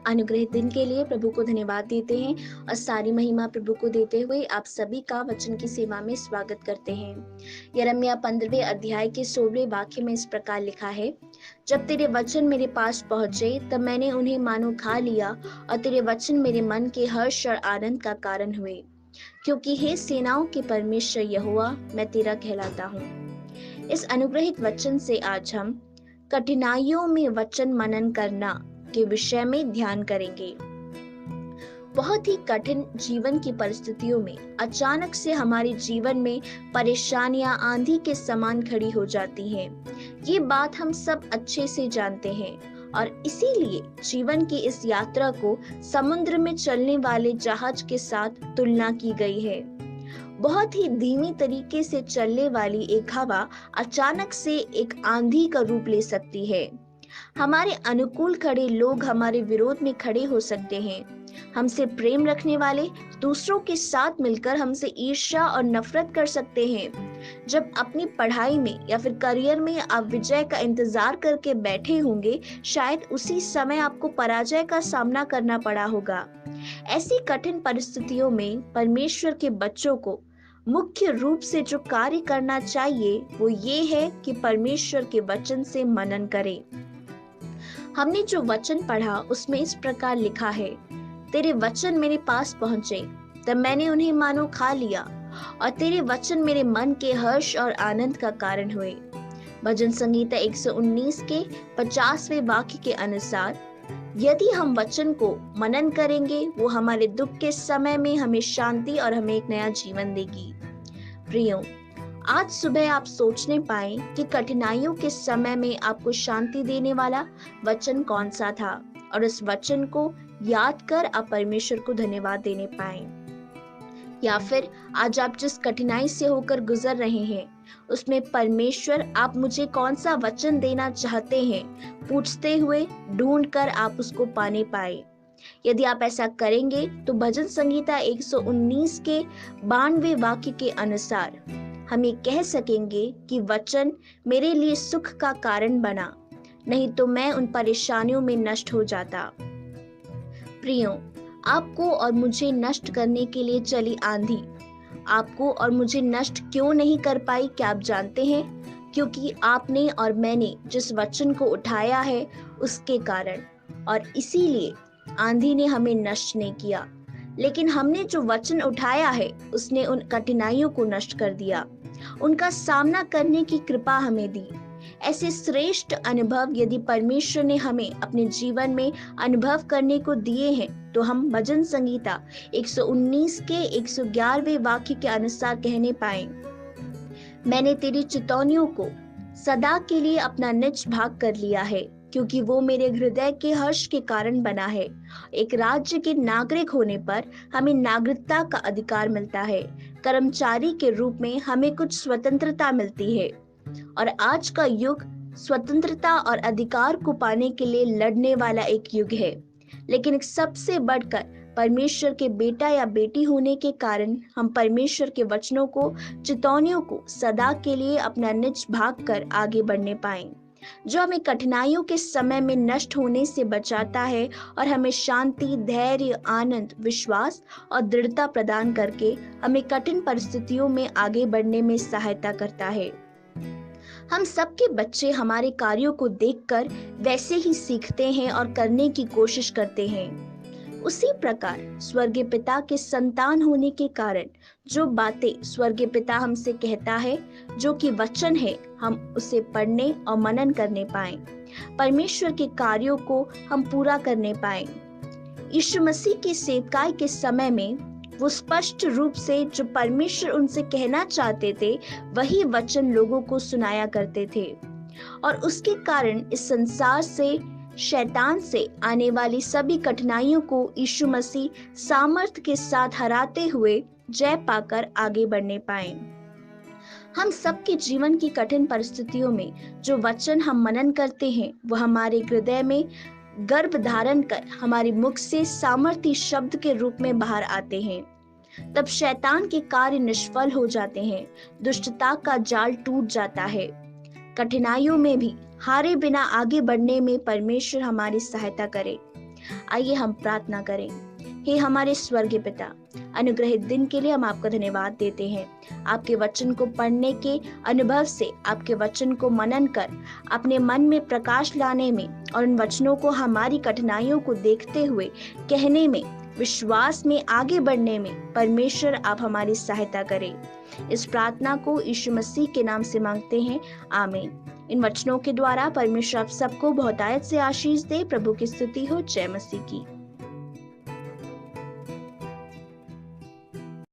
अनुग्रहित दिन के लिए प्रभु को धन्यवाद देते हैं और सारी महिमा प्रभु को देते हुए आप सभी का वचन की सेवा में स्वागत करते हैं। यिर्मयाह 15वें अध्याय के 16वें वाक्य में इस प्रकार लिखा है, जब तेरे वचन मेरे पास पहुंचे तब मैंने उन्हें मानो खा लिया और तेरे वचन मेरे मन के हर्ष और आनंद का कारण हुए, क्योंकि हे सेनाओं के परमेश्वर यहोवा, मैं तेरा कहलाता हूँ। इस अनुग्रहित वचन से आज हम कठिनाइयों में वचन मनन करना के विषय में ध्यान करेंगे। बहुत ही कठिन जीवन की परिस्थितियों में अचानक से हमारे जीवन में परेशानियां आंधी के समान खड़ी हो जाती हैं। ये बात हम सब अच्छे से जानते हैं और इसीलिए जीवन की इस यात्रा को समुद्र में चलने वाले जहाज के साथ तुलना की गई है। बहुत ही धीमी तरीके से चलने वाली एक हवा अचानक से एक आंधी का रूप ले सकती है। हमारे अनुकूल खड़े लोग हमारे विरोध में खड़े हो सकते हैं। हमसे प्रेम रखने वाले दूसरों के साथ मिलकर हमसे ईर्ष्या और नफरत कर सकते हैं। जब अपनी पढ़ाई में या फिर करियर में आप विजय का इंतजार करके बैठे होंगे, शायद उसी समय आपको पराजय का सामना करना पड़ा होगा। ऐसी कठिन परिस्थितियों में परमेश्वर के बच्चों को मुख्य रूप से जो कार्य करना चाहिए वो ये है कि परमेश्वर के वचन से मनन करें। हमने जो वचन पढ़ा उसमें इस प्रकार लिखा है, तेरे वचन मेरे पास पहुंचे तब मैंने उन्हें मानो खा लिया और तेरे वचन मेरे मन के हर्ष और आनंद का कारण हुए। भजन संगीता 119 के 50वें वाक्य के अनुसार यदि हम वचन को मनन करेंगे वो हमारे दुख के समय में हमें शांति और हमें एक नया जीवन देगी। प्रियो, आज सुबह आप सोचने पाए कि कठिनाइयों के समय में आपको शांति देने वाला वचन कौन सा था और उस वचन को याद कर आप परमेश्वर को धन्यवाद देने पाए। या फिर आज आप जिस कठिनाई से होकर गुजर रहे हैं उसमें परमेश्वर आप मुझे कौन सा वचन देना चाहते हैं पूछते हुए ढूंढकर आप उसको पाने पाए। यदि आप ऐसा करेंगे तो भजन संगीता 119 के 92वें वाक्य के अनुसार हम ये कह सकेंगे कि वचन मेरे लिए सुख का कारण बना, नहीं तो मैं उन परेशानियों में नष्ट हो जाता। प्रियो, आपको और मुझे नष्ट करने के लिए चली आंधी आपको और मुझे नष्ट क्यों नहीं कर पाई, क्या आप जानते हैं? क्योंकि आपने और मैंने जिस वचन को उठाया है उसके कारण, और इसीलिए आंधी ने हमें नष्ट नहीं किया। लेकिन हमने जो वचन उठाया है उसने उन कठिनाइयों को नष्ट कर दिया, उनका सामना करने की कृपा हमें दी। ऐसे श्रेष्ठ अनुभव यदि परमेश्वर ने हमें अपने जीवन में अनुभव करने को दिए हैं तो हम भजन संगीता 119 के 111वें वाक्य के अनुसार कहने पाए, मैंने तेरी चितौनियों को सदा के लिए अपना निज भाग कर लिया है, क्योंकि वो मेरे हृदय के हर्ष के कारण बना है। एक राज्य के नागरिक होने पर हमें नागरिकता का अधिकार मिलता है। कर्मचारी के रूप में हमें कुछ स्वतंत्रता मिलती है और आज का युग स्वतंत्रता और अधिकार को पाने के लिए लड़ने वाला एक युग है। लेकिन सबसे बढ़कर परमेश्वर के बेटा या बेटी होने के कारण हम परमेश्वर के वचनों को, चितौनियों को सदा के लिए अपना निज भाग कर आगे बढ़ने पाएं, जो हमें कठिनाइयों के समय में नष्ट होने से बचाता है और हमें शांति, धैर्य, आनंद, विश्वास और दृढ़ता प्रदान करके हमें कठिन परिस्थितियों में आगे बढ़ने में सहायता करता है। हम सबके बच्चे हमारे कार्यों को देखकर वैसे ही सीखते हैं और करने की कोशिश करते हैं। उसी प्रकार स्वर्गीय पिता के संतान होने के कारण जो बातें स्वर्गीय पिता हमसे कहता है, जो कि वचन है, हम उसे पढ़ने और मनन करने पाएं, परमेश्वर के कार्यों को हम पूरा करने पाएं। यीशु मसीह की सेवकाई के समय में वो स्पष्ट रूप से जो परमेश्वर उनसे कहना चाहते थे वही वचन लोगों को सुनाया करते थे, और उसके कारण इस संसार से, शैतान से आने वाली सभी कठिनाइयों को यीशु मसीह सामर्थ्य के साथ हराते हुए जय पाकर आगे बढ़ने पाए। हम सबके जीवन की कठिन परिस्थितियों में जो वचन हम मनन करते हैं वो हमारे हृदय में गर्भ धारण कर हमारे मुख से सामर्थ्य शब्द के रूप में बाहर आते हैं। तब शैतान के कार्य निष्फल हो जाते हैं, दुष्टता का जाल टूट जाता है। कठिनाइयों में भी हारे बिना आगे बढ़ने में परमेश्वर हमारी सहायता करे। आइए हम प्रार्थना करें। हे हमारे स्वर्गीय पिता, अनुग्रहित दिन के लिए हम आपका धन्यवाद देते हैं। आपके वचन को पढ़ने के अनुभव से, आपके वचन को मनन कर अपने मन में प्रकाश लाने में और उन वचनों को हमारी कठिनाइयों को देखते हुए कहने में, विश्वास में आगे बढ़ने में परमेश्वर आप हमारी सहायता करें। इस प्रार्थना को यीशु मसीह के नाम से मांगते हैं, आमीन। इन वचनों के द्वारा परमेश्वर आप सबको बहुतायत से आशीष दे। प्रभु की स्तुति हो। जय मसीह की।